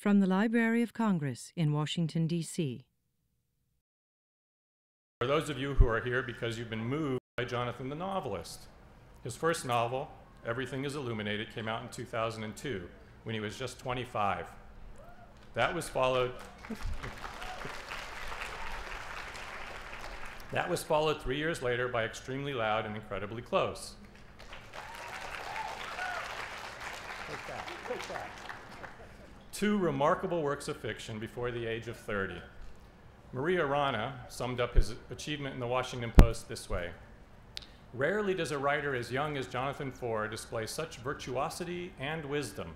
From the Library of Congress in Washington, D.C. For those of you who are here because you've been moved by Jonathan the novelist. His first novel, Everything Is Illuminated, came out in 2002 when he was just 25. That was followed 3 years later by Extremely Loud and Incredibly Close. Take that. Two remarkable works of fiction before the age of 30. Maria Rana summed up his achievement in the Washington Post this way: "Rarely does a writer as young as Jonathan Foer display such virtuosity and wisdom.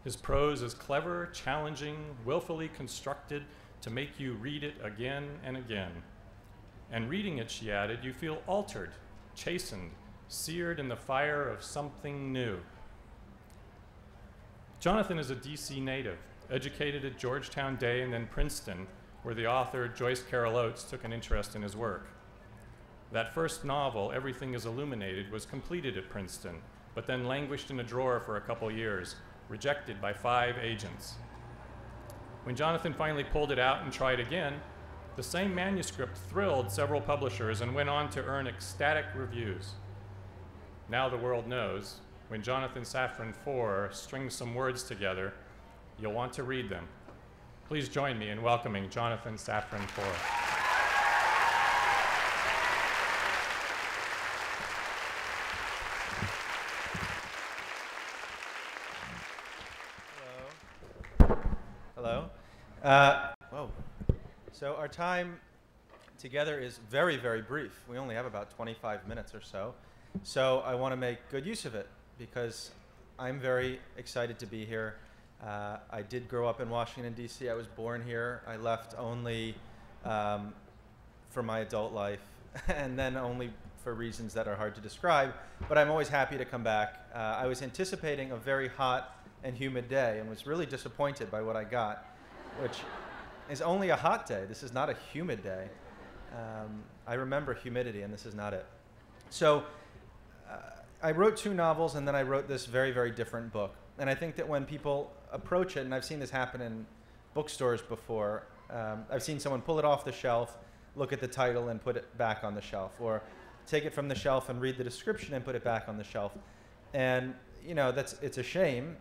His prose is clever, challenging, willfully constructed to make you read it again and again. And reading it," she added, "you feel altered, chastened, seared in the fire of something new." Jonathan is a DC native, educated at Georgetown Day and then Princeton, where the author Joyce Carol Oates took an interest in his work. That first novel, Everything Is Illuminated, was completed at Princeton, but then languished in a drawer for a couple years, rejected by 5 agents. When Jonathan finally pulled it out and tried again, the same manuscript thrilled several publishers and went on to earn ecstatic reviews. Now the world knows, when Jonathan Safran Foer strings some words together, you'll want to read them. Please join me in welcoming Jonathan Safran Foer. Hello. Whoa. So our time together is very, very brief. We only have about 25 minutes or so. So I want to make good use of it because I'm very excited to be here. I did grow up in Washington, D.C. I was born here. I left only for my adult life and then only for reasons that are hard to describe. But I'm always happy to come back. I was anticipating a very hot and humid day and was really disappointed by what I got, which is only a hot day. This is not a humid day. I remember humidity, and this is not it. So I wrote 2 novels, and then I wrote this very, very different book. And I think that when people approach it, and I've seen this happen in bookstores before, I've seen someone pull it off the shelf, look at the title, and put it back on the shelf, or take it from the shelf and read the description and put it back on the shelf. And you know, it's a shame,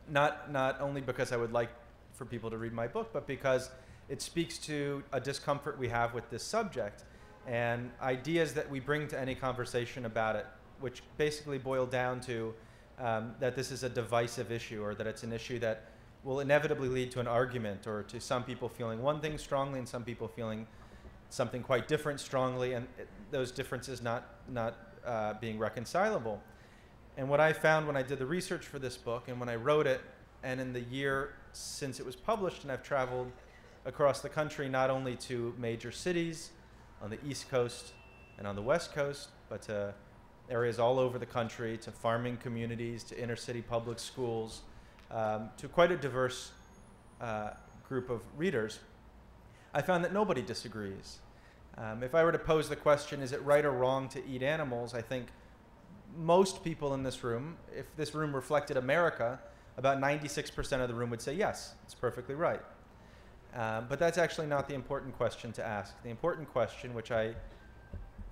not only because I would like for people to read my book, but because it speaks to a discomfort we have with this subject and ideas that we bring to any conversation about it, which basically boil down to that this is a divisive issue, or that it's an issue that will inevitably lead to an argument, or to some people feeling one thing strongly and some people feeling something quite different strongly, and those differences not being reconcilable. And what I found when I did the research for this book and when I wrote it, and in the year since it was published, and I've traveled across the country, not only to major cities on the East Coast and on the West Coast, but to areas all over the country, to farming communities, to inner city public schools, to quite a diverse group of readers, I found that nobody disagrees. If I were to pose the question, is it right or wrong to eat animals, I think most people in this room, if this room reflected America, about 96% of the room would say yes, it's perfectly right. But that's actually not the important question to ask. The important question, which I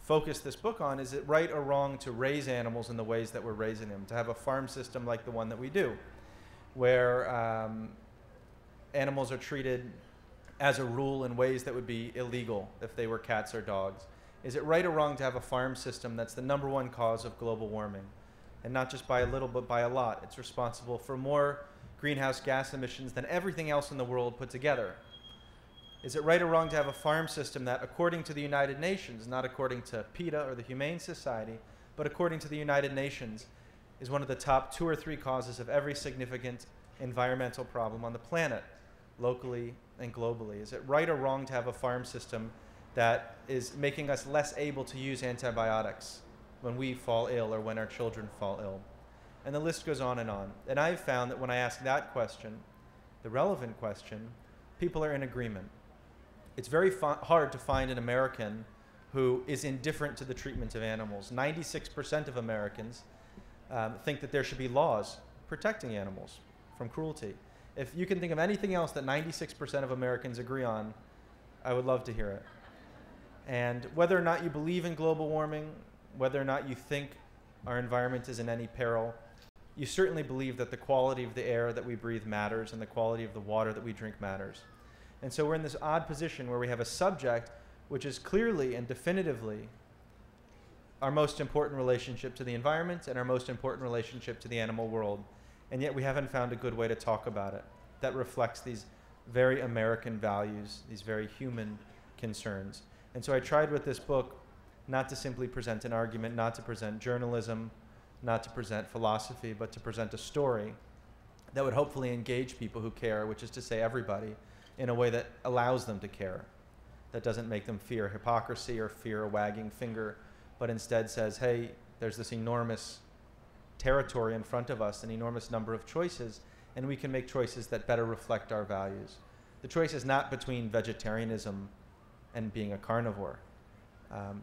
focus this book on, is it right or wrong to raise animals in the ways that we're raising them, to have a farm system like the one that we do, where animals are treated as a rule in ways that would be illegal if they were cats or dogs? Is it right or wrong to have a farm system that's the #1 cause of global warming? And not just by a little, but by a lot. It's responsible for more greenhouse gas emissions than everything else in the world put together. Is it right or wrong to have a farm system that, according to the United Nations, not according to PETA or the Humane Society, but according to the United Nations, is one of the top 2 or 3 causes of every significant environmental problem on the planet, locally and globally? Is it right or wrong to have a farm system that is making us less able to use antibiotics when we fall ill or when our children fall ill? And the list goes on. And I've found that when I ask that question, the relevant question, people are in agreement. It's very hard to find an American who is indifferent to the treatment of animals. 96% of Americans think that there should be laws protecting animals from cruelty. If you can think of anything else that 96% of Americans agree on, I would love to hear it. And whether or not you believe in global warming, whether or not you think our environment is in any peril, you certainly believe that the quality of the air that we breathe matters and the quality of the water that we drink matters. And so we're in this odd position where we have a subject which is clearly and definitively our most important relationship to the environment and our most important relationship to the animal world. And yet we haven't found a good way to talk about it that reflects these very American values, these very human concerns. And so I tried with this book not to simply present an argument, not to present journalism, not to present philosophy, but to present a story that would hopefully engage people who care, which is to say everybody, in a way that allows them to care, that doesn't make them fear hypocrisy or fear a wagging finger, but instead says, hey, there's this enormous territory in front of us, an enormous number of choices, and we can make choices that better reflect our values. The choice is not between vegetarianism and being a carnivore.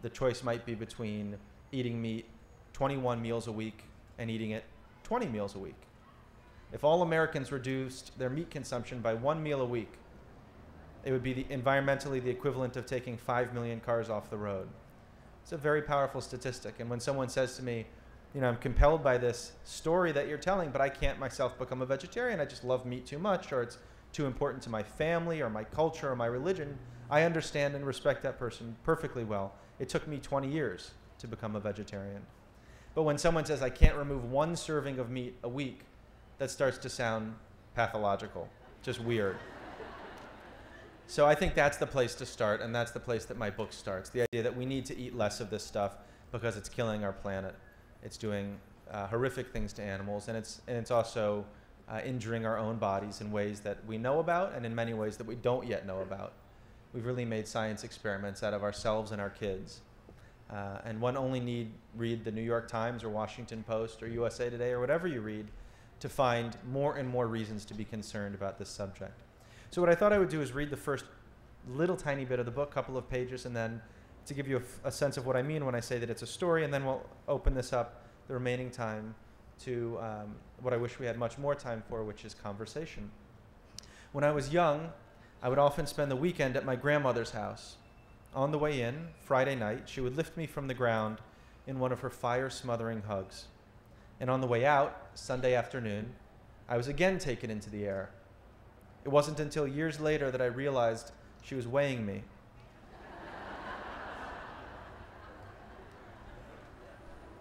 The choice might be between eating meat 21 meals a week and eating it 20 meals a week. If all Americans reduced their meat consumption by 1 meal a week, it would be environmentally the equivalent of taking 5 million cars off the road. It's a very powerful statistic. And when someone says to me, you know, I'm compelled by this story that you're telling, but I can't myself become a vegetarian, I just love meat too much, or it's too important to my family or my culture or my religion, I understand and respect that person perfectly well. It took me 20 years to become a vegetarian. But when someone says I can't remove 1 serving of meat a week, that starts to sound pathological, just weird. So I think that's the place to start, and that's the place that my book starts, the idea that we need to eat less of this stuff because it's killing our planet. It's doing horrific things to animals, and it's also injuring our own bodies in ways that we know about and in many ways that we don't yet know about. We've really made science experiments out of ourselves and our kids. And one only need read the New York Times or Washington Post or USA Today or whatever you read to find more and more reasons to be concerned about this subject. So what I thought I would do is read the first little tiny bit of the book, couple of pages, and then to give you a sense of what I mean when I say that it's a story, and then we'll open this up the remaining time to what I wish we had much more time for, which is conversation. When I was young, I would often spend the weekend at my grandmother's house. On the way in, Friday night, she would lift me from the ground in one of her fire-smothering hugs. And on the way out, Sunday afternoon, I was again taken into the air. It wasn't until years later that I realized she was weighing me.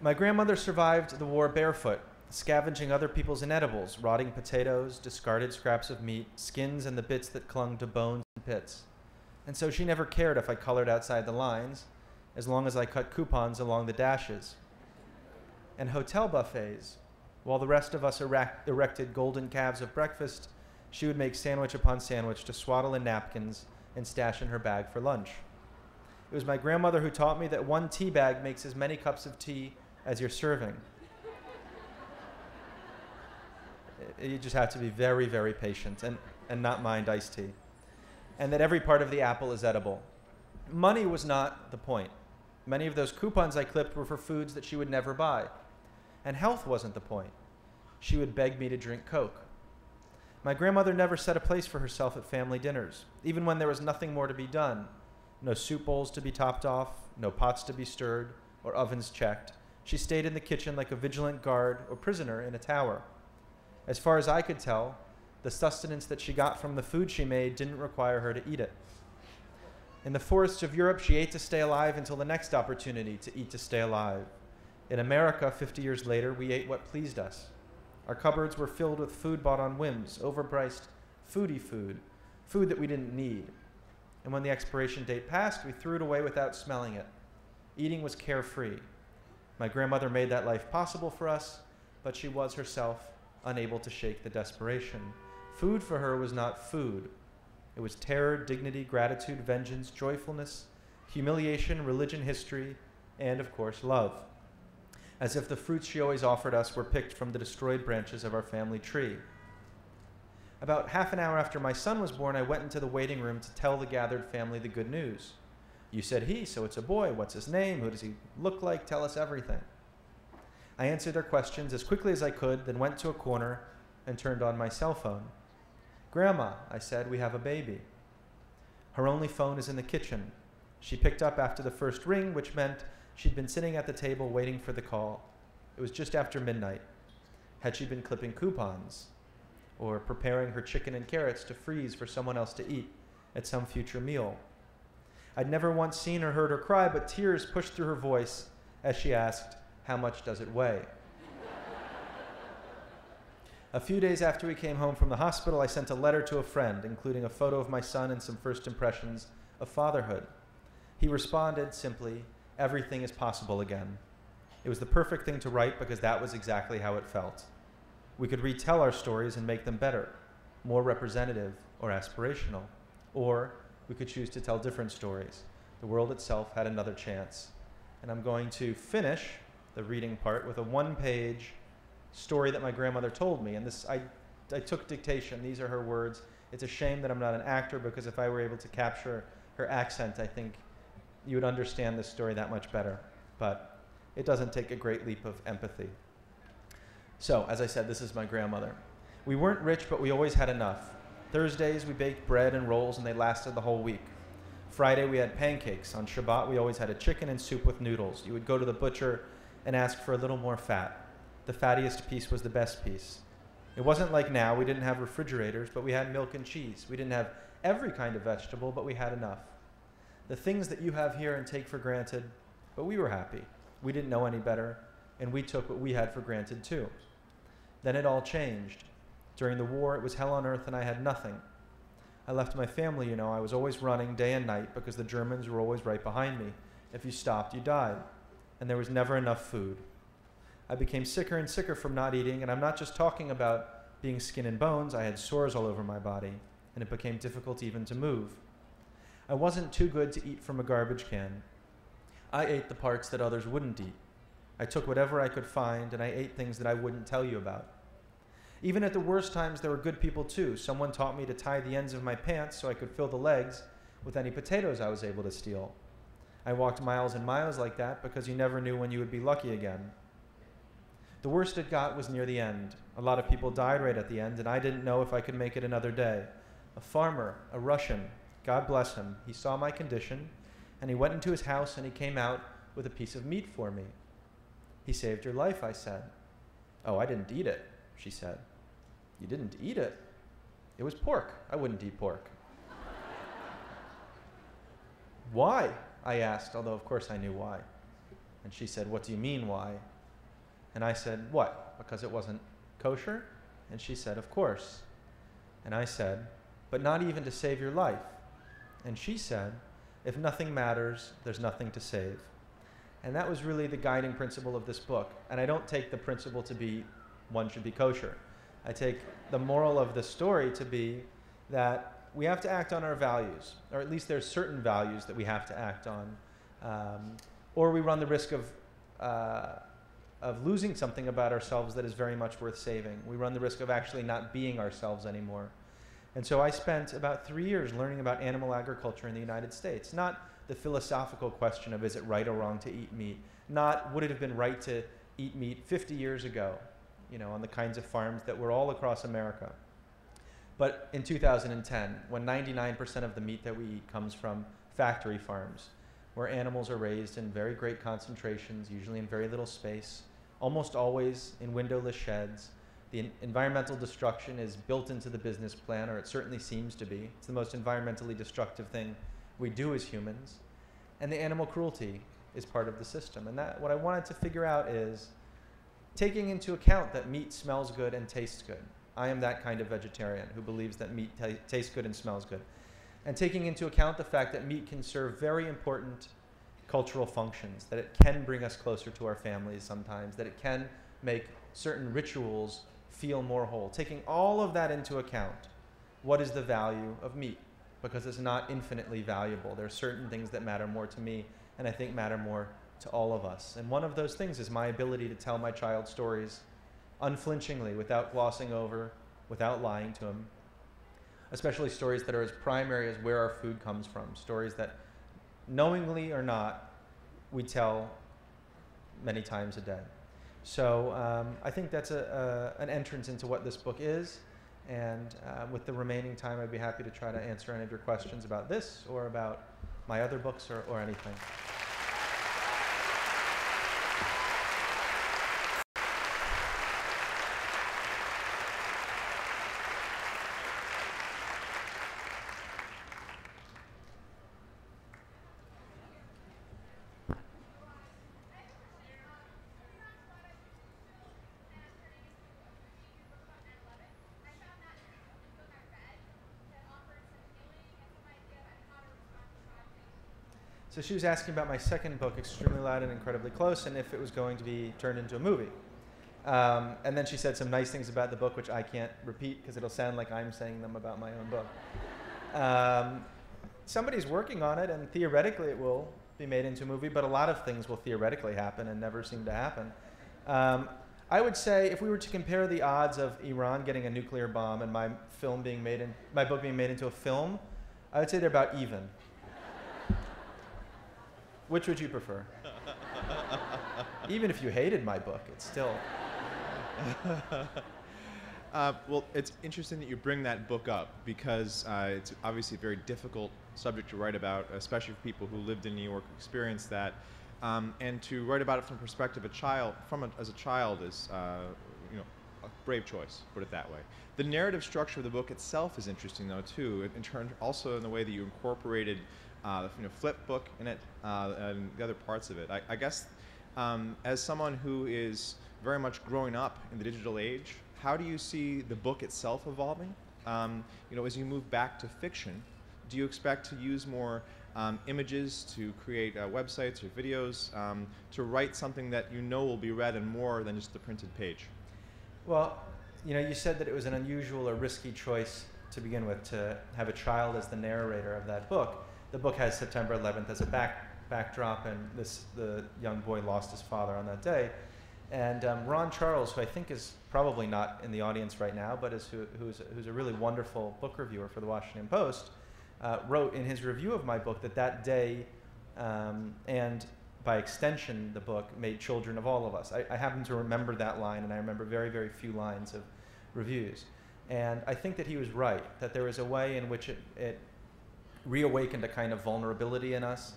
My grandmother survived the war barefoot, scavenging other people's inedibles, rotting potatoes, discarded scraps of meat, skins and the bits that clung to bones and pits. And so she never cared if I colored outside the lines, as long as I cut coupons along the dashes. And hotel buffets, while the rest of us erected golden calves of breakfast, she would make sandwich upon sandwich to swaddle in napkins and stash in her bag for lunch. It was my grandmother who taught me that 1 tea bag makes as many cups of tea as you're serving. You just have to be very, very patient and not mind iced tea. And that every part of the apple is edible. Money was not the point. Many of those coupons I clipped were for foods that she would never buy. And health wasn't the point. She would beg me to drink Coke. My grandmother never set a place for herself at family dinners, even when there was nothing more to be done. No soup bowls to be topped off, no pots to be stirred, or ovens checked. She stayed in the kitchen like a vigilant guard or prisoner in a tower. As far as I could tell, the sustenance that she got from the food she made didn't require her to eat it. In the forests of Europe, she ate to stay alive until the next opportunity to eat to stay alive. In America, 50 years later, we ate what pleased us. Our cupboards were filled with food bought on whims, overpriced, foodie food, food that we didn't need. And when the expiration date passed, we threw it away without smelling it. Eating was carefree. My grandmother made that life possible for us, but she was herself unable to shake the desperation. Food for her was not food. It was terror, dignity, gratitude, vengeance, joyfulness, humiliation, religion, history, and, of course, love. As if the fruits she always offered us were picked from the destroyed branches of our family tree. About half an hour after my son was born, I went into the waiting room to tell the gathered family the good news. You said he, so it's a boy. What's his name? Who does he look like? Tell us everything. I answered their questions as quickly as I could, then went to a corner and turned on my cell phone. "Grandma," I said, "we have a baby." Her only phone is in the kitchen. She picked up after the first ring, which meant she'd been sitting at the table waiting for the call. It was just after midnight. Had she been clipping coupons or preparing her chicken and carrots to freeze for someone else to eat at some future meal? I'd never once seen or heard her cry, but tears pushed through her voice as she asked, "How much does it weigh?" A few days after we came home from the hospital, I sent a letter to a friend, including a photo of my son and some first impressions of fatherhood. He responded simply, "Everything is possible again." It was the perfect thing to write because that was exactly how it felt. We could retell our stories and make them better, more representative or aspirational. Or we could choose to tell different stories. The world itself had another chance. And I'm going to finish the reading part with a one-page story that my grandmother told me. And this, I took dictation. These are her words. It's a shame that I'm not an actor, because if I were able to capture her accent, I think you would understand this story that much better. But it doesn't take a great leap of empathy. So, as I said, this is my grandmother. "We weren't rich, but we always had enough. Thursdays, we baked bread and rolls, and they lasted the whole week. Friday, we had pancakes. On Shabbat, we always had a chicken and soup with noodles. You would go to the butcher and ask for a little more fat. The fattiest piece was the best piece. It wasn't like now. We didn't have refrigerators, but we had milk and cheese. We didn't have every kind of vegetable, but we had enough. The things that you have here and take for granted, but we were happy. We didn't know any better, and we took what we had for granted too. Then it all changed. During the war, it was hell on earth, and I had nothing. I left my family, you know. I was always running day and night because the Germans were always right behind me. If you stopped, you died, and there was never enough food. I became sicker and sicker from not eating, and I'm not just talking about being skin and bones. I had sores all over my body, and it became difficult even to move. I wasn't too good to eat from a garbage can. I ate the parts that others wouldn't eat. I took whatever I could find, and I ate things that I wouldn't tell you about. Even at the worst times, there were good people too. Someone taught me to tie the ends of my pants so I could fill the legs with any potatoes I was able to steal. I walked miles and miles like that because you never knew when you would be lucky again. The worst it got was near the end. A lot of people died right at the end, and I didn't know if I could make it another day. A farmer, a Russian, God bless him, he saw my condition, and he went into his house and he came out with a piece of meat for me. "He saved your life," I said. "Oh, I didn't eat it," she said. "You didn't eat it?" "It was pork. I wouldn't eat pork." "Why?" I asked, although of course I knew why. And she said, "What do you mean, why?" And I said, "What, because it wasn't kosher?" And she said, "Of course." And I said, "But not even to save your life." And she said, "If nothing matters, there's nothing to save." And that was really the guiding principle of this book. And I don't take the principle to be one should be kosher. I take the moral of the story to be that we have to act on our values, or at least there's certain values that we have to act on, or we run the risk of losing something about ourselves that is very much worth saving. We run the risk of actually not being ourselves anymore. And so I spent about 3 years learning about animal agriculture in the United States. Not the philosophical question of is it right or wrong to eat meat, not would it have been right to eat meat 50 years ago, you know, on the kinds of farms that were all across America. But in 2010, when 99% of the meat that we eat comes from factory farms, where animals are raised in very great concentrations, usually in very little space, almost always in windowless sheds, the environmental destruction is built into the business plan, or it certainly seems to be. It's the most environmentally destructive thing we do as humans. And the animal cruelty is part of the system. And that, what I wanted to figure out is taking into account that meat smells good and tastes good. I am that kind of vegetarian who believes that meat tastes good and smells good. And taking into account the fact that meat can serve very important cultural functions, that it can bring us closer to our families sometimes, that it can make certain rituals feel more whole. Taking all of that into account, what is the value of meat? Because it's not infinitely valuable. There are certain things that matter more to me, and I think matter more to all of us. And one of those things is my ability to tell my child stories unflinchingly, without glossing over, without lying to him. Especially stories that are as primary as where our food comes from. Stories that, knowingly or not, we tell many times a day. So I think that's an entrance into what this book is. And with the remaining time, I'd be happy to try to answer any of your questions about this or about my other books or anything. So she was asking about my second book, Extremely Loud and Incredibly Close, and if it was going to be turned into a movie. And then she said some nice things about the book, which I can't repeat because it'll sound like I'm saying them about my own book. Somebody's working on it, and theoretically it will be made into a movie, but a lot of things will theoretically happen and never seem to happen. I would say if we were to compare the odds of Iran getting a nuclear bomb and my book being made into a film, I would say they're about even. Which would you prefer? Even if you hated my book, it's still... Well, it's interesting that you bring that book up because it's obviously a very difficult subject to write about, especially for people who lived in New York, experienced that, and to write about it from the perspective of a child, as a child, is a brave choice. Put it that way. The narrative structure of the book itself is interesting, though, too. In turn, also in the way that you incorporated flipbook in it and the other parts of it. I guess as someone who is very much growing up in the digital age, how do you see the book itself evolving? As you move back to fiction, do you expect to use more images to create websites or videos to write something that you know will be read in more than just the printed page? Well, you said that it was an unusual or risky choice to begin with to have a child as the narrator of that book. The book has September 11th as a backdrop, and the young boy lost his father on that day. And Ron Charles, who I think is probably not in the audience right now, but who's a really wonderful book reviewer for the Washington Post, wrote in his review of my book that day, and by extension the book, made children of all of us. I happen to remember that line, and I remember very, very few lines of reviews. And I think that he was right, that there was a way in which it reawakened a kind of vulnerability in us,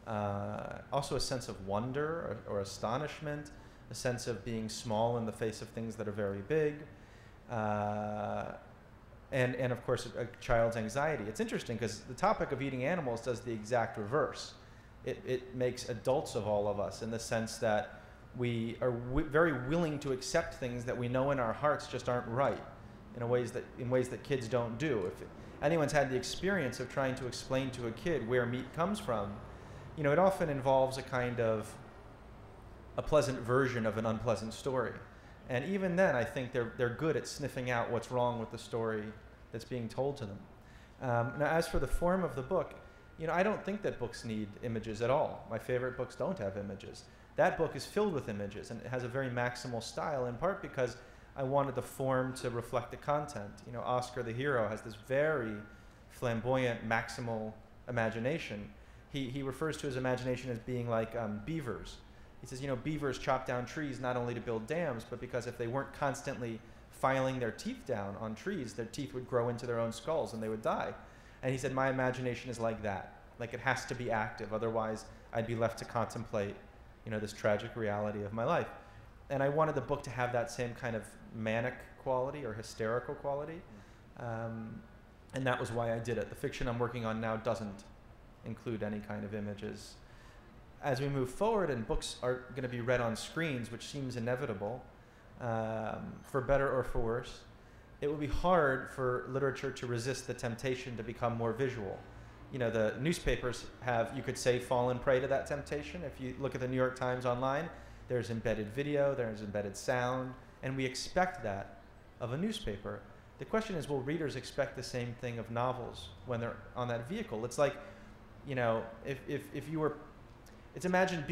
also a sense of wonder or astonishment, a sense of being small in the face of things that are very big, and of course a child's anxiety. It's interesting because the topic of eating animals does the exact reverse. It makes adults of all of us in the sense that we are very willing to accept things that we know in our hearts just aren't right, in ways that kids don't do. If anyone's had the experience of trying to explain to a kid where meat comes from, it often involves a kind of a pleasant version of an unpleasant story. And even then, I think they're good at sniffing out what's wrong with the story that's being told to them. Now, as for the form of the book, I don't think that books need images at all. My favorite books don't have images. That book is filled with images, and it has a very maximal style, in part because I wanted the form to reflect the content. Oscar the hero has this very flamboyant, maximal imagination. He refers to his imagination as being like beavers. He says, beavers chop down trees not only to build dams, but because if they weren't constantly filing their teeth down on trees, their teeth would grow into their own skulls and they would die. And he said, my imagination is like that. Like it has to be active, otherwise I'd be left to contemplate, this tragic reality of my life. And I wanted the book to have that same kind of manic quality or hysterical quality. And that was why I did it. The fiction I'm working on now doesn't include any kind of images. As we move forward and books are going to be read on screens, which seems inevitable, for better or for worse, it will be hard for literature to resist the temptation to become more visual. The newspapers have, you could say, fallen prey to that temptation. If you look at the New York Times online, there's embedded video, there's embedded sound, and we expect that of a newspaper. The question is, will readers expect the same thing of novels when they're on that vehicle? It's like, if you were, it's imagine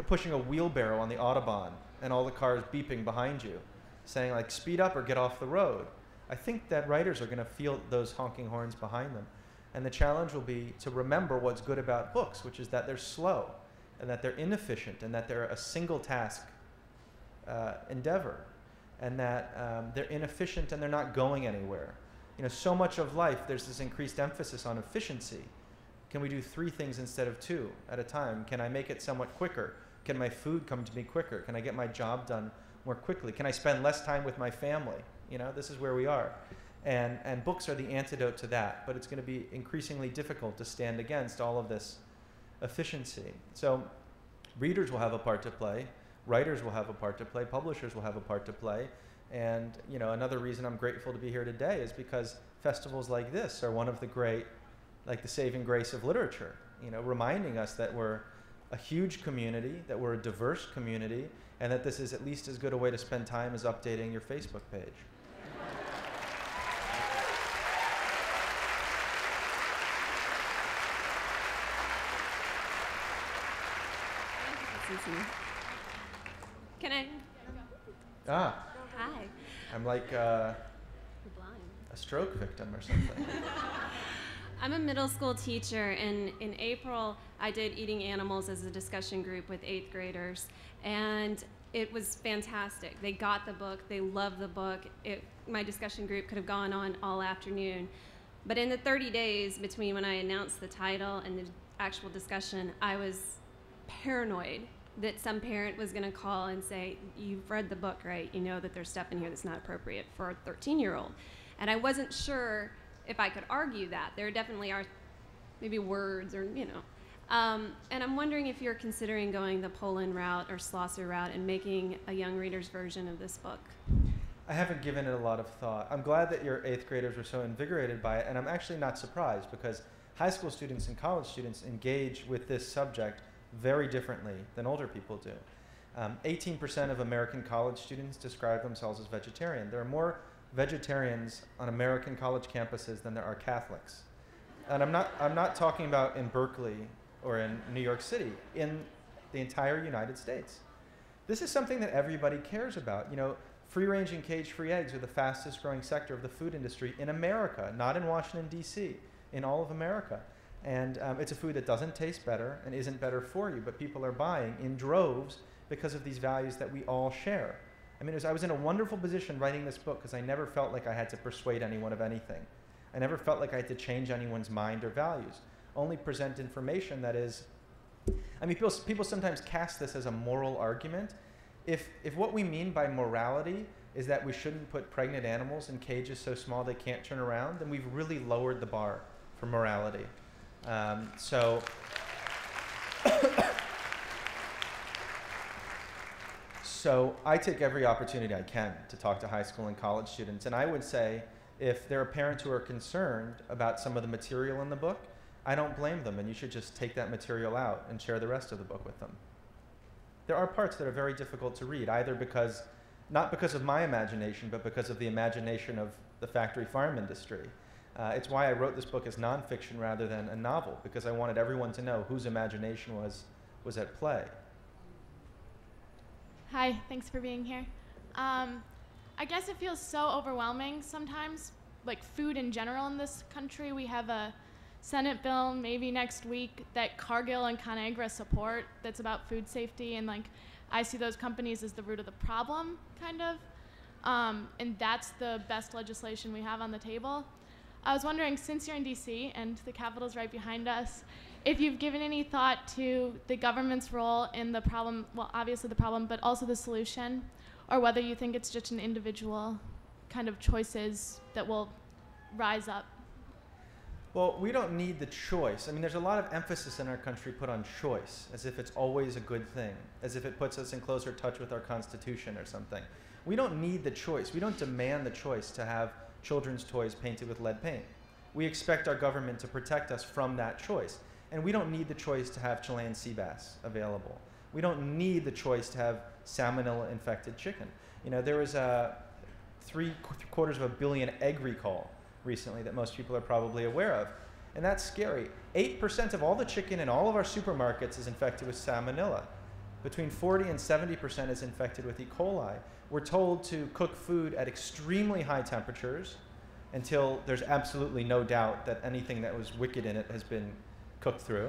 pushing a wheelbarrow on the Autobahn and all the cars beeping behind you, saying like, speed up or get off the road. I think that writers are going to feel those honking horns behind them. And the challenge will be to remember what's good about books, which is that they're slow and that they're inefficient and that they're a single task endeavor. and that they're inefficient and they're not going anywhere. You know, so much of life, there's this increased emphasis on efficiency. Can we do 3 things instead of 2 at a time? Can I make it somewhat quicker? Can my food come to me quicker? Can I get my job done more quickly? Can I spend less time with my family? You know, this is where we are. And books are the antidote to that, but it's going to be increasingly difficult to stand against all of this efficiency. So readers will have a part to play, writers will have a part to play, publishers will have a part to play. And you know, another reason I'm grateful to be here today is because festivals like this are one of the great, like the saving grace of literature, you know, reminding us that we're a huge community, that we're a diverse community, and that this is at least as good a way to spend time as updating your Facebook page. Can I? Ah, Hi. I'm like You're blind. a stroke victim or something. I'm a middle school teacher, and in April, I did Eating Animals as a discussion group with 8th graders, and it was fantastic. They got the book, they loved the book. My discussion group could have gone on all afternoon, but in the 30 days between when I announced the title and the actual discussion, I was paranoid that some parent was going to call and say, "You've read the book, right? You know that there's stuff in here that's not appropriate for a 13-year-old." And I wasn't sure if I could argue that. There definitely are maybe words or, you know. And I'm wondering if you're considering going the Poland route or Schlosser route and making a young reader's version of this book. I haven't given it a lot of thought. I'm glad that your 8th graders were so invigorated by it, and I'm actually not surprised because high school students and college students engage with this subject very differently than older people do. 18% of American college students describe themselves as vegetarian. There are more vegetarians on American college campuses than there are Catholics. And I'm not talking about in Berkeley or in New York City, in the entire United States. This is something that everybody cares about. You know, free-range and cage-free eggs are the fastest growing sector of the food industry in America, not in Washington, D.C., in all of America. And it's a food that doesn't taste better and isn't better for you, but people are buying in droves because of these values that we all share. I mean, I was in a wonderful position writing this book because I never felt like I had to persuade anyone of anything. I never felt like I had to change anyone's mind or values, only present information that is, I mean, people sometimes cast this as a moral argument. If what we mean by morality is that we shouldn't put pregnant animals in cages so small they can't turn around, then we've really lowered the bar for morality. So I take every opportunity I can to talk to high school and college students, and I would say if there are parents who are concerned about some of the material in the book, I don't blame them, and you should just take that material out and share the rest of the book with them. There are parts that are very difficult to read, either not because of my imagination, but because of the imagination of the factory farm industry. It's why I wrote this book as nonfiction rather than a novel, because I wanted everyone to know whose imagination was at play. Hi, thanks for being here. I guess it feels so overwhelming sometimes, like food in general in this country. We have a Senate bill maybe next week that Cargill and ConAgra support that's about food safety, and like I see those companies as the root of the problem, kind of. And that's the best legislation we have on the table. I was wondering, since you're in DC and the Capitol's right behind us, if you've given any thought to the government's role in the problem, well, obviously the problem, but also the solution, or whether you think it's just an individual kind of choices that will rise up. Well, we don't need the choice. I mean, there's a lot of emphasis in our country put on choice, as if it's always a good thing, as if it puts us in closer touch with our Constitution or something. We don't need the choice. We don't demand the choice to have children's toys painted with lead paint. We expect our government to protect us from that choice. And we don't need the choice to have Chilean sea bass available. We don't need the choice to have salmonella-infected chicken. You know, there was a 750 million egg recall recently that most people are probably aware of. And that's scary. 8% of all the chicken in all of our supermarkets is infected with salmonella. Between 40 and 70% is infected with E. coli. We're told to cook food at extremely high temperatures until there's absolutely no doubt that anything that was wicked in it has been cooked through.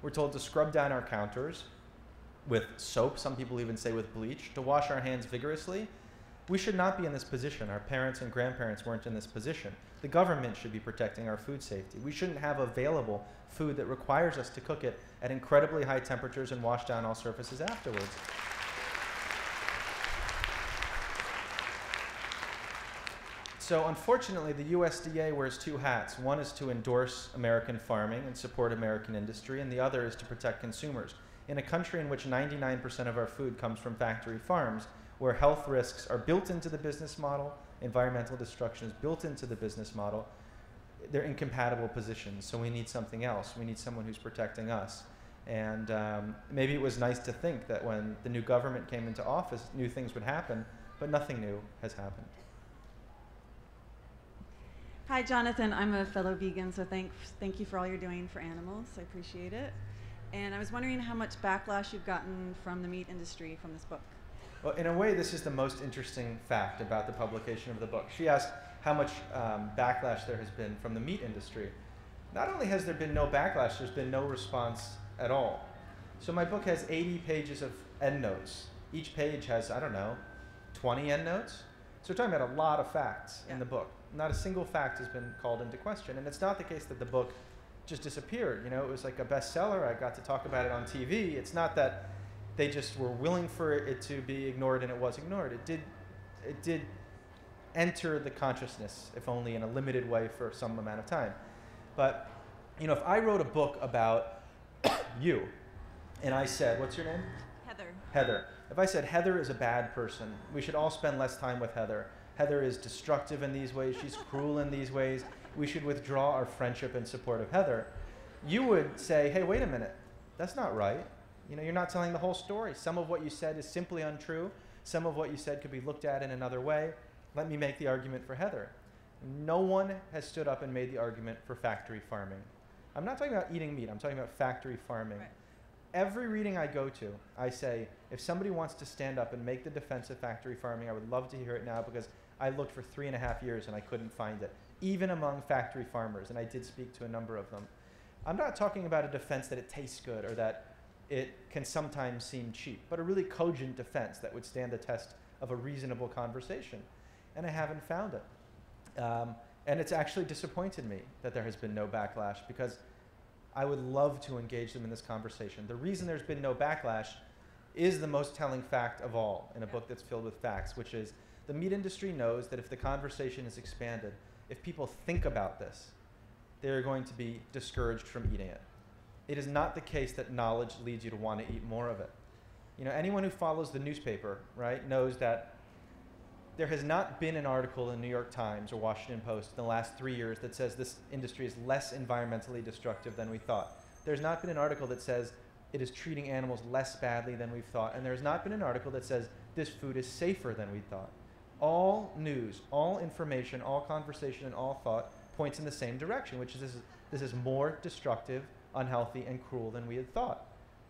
We're told to scrub down our counters with soap, some people even say with bleach, to wash our hands vigorously. We should not be in this position. Our parents and grandparents weren't in this position. The government should be protecting our food safety. We shouldn't have available food that requires us to cook it at incredibly high temperatures and wash down all surfaces afterwards. So unfortunately, the USDA wears two hats. One is to endorse American farming and support American industry, and the other is to protect consumers. In a country in which 99% of our food comes from factory farms, where health risks are built into the business model, environmental destruction is built into the business model, they're incompatible positions. So we need something else. We need someone who's protecting us. And maybe it was nice to think that when the new government came into office, new things would happen, but nothing new has happened. Hi, Jonathan. I'm a fellow vegan, so thank you for all you're doing for animals. I appreciate it. And I was wondering how much backlash you've gotten from the meat industry from this book. Well, in a way, this is the most interesting fact about the publication of the book. She asked how much backlash there has been from the meat industry. Not only has there been no backlash, there's been no response at all. So my book has 80 pages of endnotes. Each page has, I don't know, 20 endnotes. So we're talking about a lot of facts in the book. Not a single fact has been called into question. And it's not the case that the book just disappeared. You know, it was like a bestseller. I got to talk about it on TV. It's not that they just were willing for it to be ignored and it was ignored. It did enter the consciousness, if only in a limited way for some amount of time. But, you know, if I wrote a book about you and I said, what's your name? Heather. Heather. If I said Heather is a bad person, we should all spend less time with Heather. Heather is destructive in these ways, she's cruel in these ways, we should withdraw our friendship and support of Heather. You would say, hey, wait a minute, that's not right. You know, you're not telling the whole story. Some of what you said is simply untrue. Some of what you said could be looked at in another way. Let me make the argument for Heather. No one has stood up and made the argument for factory farming. I'm not talking about eating meat, I'm talking about factory farming. Right. Every reading I go to, I say, if somebody wants to stand up and make the defense of factory farming, I would love to hear it now, because I looked for 3.5 years and I couldn't find it, even among factory farmers, and I did speak to a number of them. I'm not talking about a defense that it tastes good or that it can sometimes seem cheap, but a really cogent defense that would stand the test of a reasonable conversation. And I haven't found it. And it's actually disappointed me that there has been no backlash, because I would love to engage them in this conversation. The reason there's been no backlash is the most telling fact of all in a book that's filled with facts, which is the meat industry knows that if the conversation is expanded, if people think about this, they're going to be discouraged from eating it. It is not the case that knowledge leads you to want to eat more of it. You know, anyone who follows the newspaper, right, knows that there has not been an article in New York Times or Washington Post in the last 3 years that says this industry is less environmentally destructive than we thought. There's not been an article that says it is treating animals less badly than we've thought, and there's not been an article that says this food is safer than we thought. All news, all information, all conversation, and all thought points in the same direction, which is this is more destructive, unhealthy, and cruel than we had thought.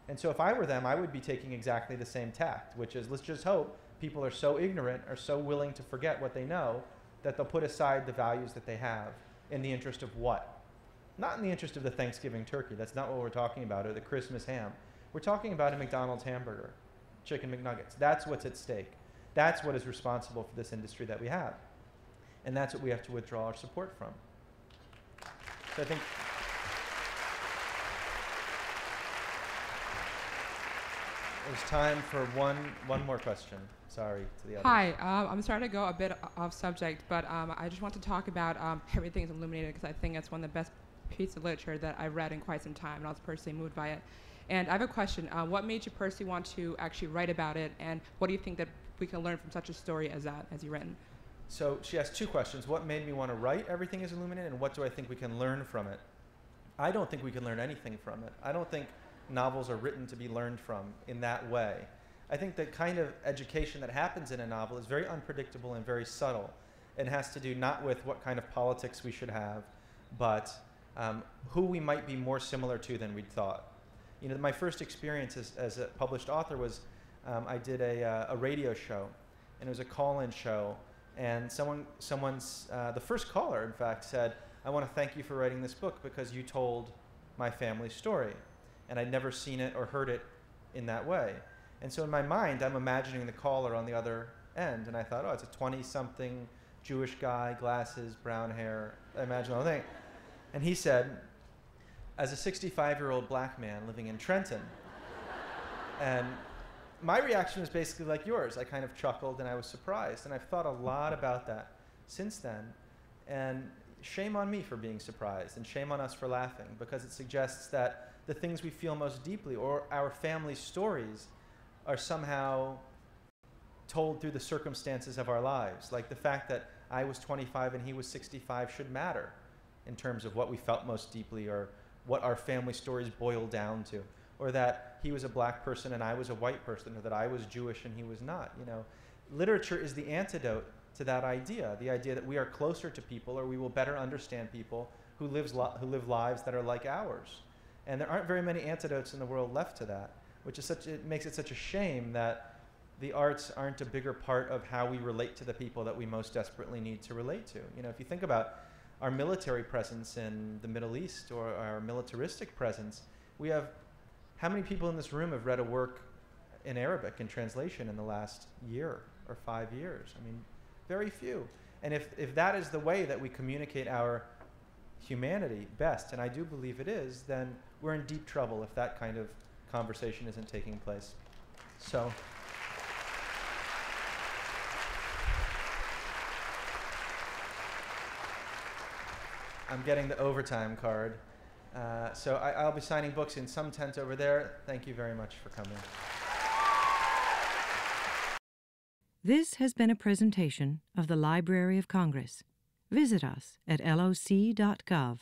And so if I were them, I would be taking exactly the same tact, which is, let's just hope people are so ignorant, are so willing to forget what they know, that they'll put aside the values that they have in the interest of what? Not in the interest of the Thanksgiving turkey. That's not what we're talking about, or the Christmas ham. We're talking about a McDonald's hamburger, chicken McNuggets. That's what's at stake. That's what is responsible for this industry that we have. And that's what we have to withdraw our support from. So I think there's time for one more question. Sorry to the others. Hi, I'm sorry to go a bit off subject, but I just want to talk about Everything is Illuminated, because I think it's one of the best pieces of literature that I've read in quite some time, and I was personally moved by it. And I have a question. What made you personally want to actually write about it, and what do you think that we can learn from such a story as that, as you've written? So she asked two questions. What made me want to write Everything is Illuminated, and what do I think we can learn from it? I don't think we can learn anything from it. I don't think novels are written to be learned from in that way. I think the kind of education that happens in a novel is very unpredictable and very subtle, and has to do not with what kind of politics we should have, but who we might be more similar to than we'd thought. You know, my first experience as a published author was I did a radio show, and it was a call-in show, and the first caller, in fact, said, "I want to thank you for writing this book because you told my family story." And I'd never seen it or heard it in that way. And so in my mind, I'm imagining the caller on the other end. And I thought, oh, it's a 20-something Jewish guy, glasses, brown hair. I imagine the whole thing. And he said, as a 65-year-old black man living in Trenton, and my reaction was basically like yours. I kind of chuckled and I was surprised. And I've thought a lot about that since then. And shame on me for being surprised, and shame on us for laughing, because it suggests that the things we feel most deeply, or our family stories, are somehow told through the circumstances of our lives. Like the fact that I was 25 and he was 65 should matter in terms of what we felt most deeply, or what our family stories boil down to, or that he was a black person and I was a white person, or that I was Jewish and he was not. You know, literature is the antidote to that idea, the idea that we are closer to people, or we will better understand people who live lives that are like ours. And there aren't very many antidotes in the world left to that, which is it makes it such a shame that the arts aren't a bigger part of how we relate to the people that we most desperately need to relate to. You know, if you think about our military presence in the Middle East, or our militaristic presence, we have, how many people in this room have read a work in Arabic in translation in the last year or 5 years? I mean, very few. And if that is the way that we communicate our humanity best, and I do believe it is, then we're in deep trouble if that kind of conversation isn't taking place. So. I'm getting the overtime card. So I'll be signing books in some tent over there. Thank you very much for coming. This has been a presentation of the Library of Congress. Visit us at loc.gov.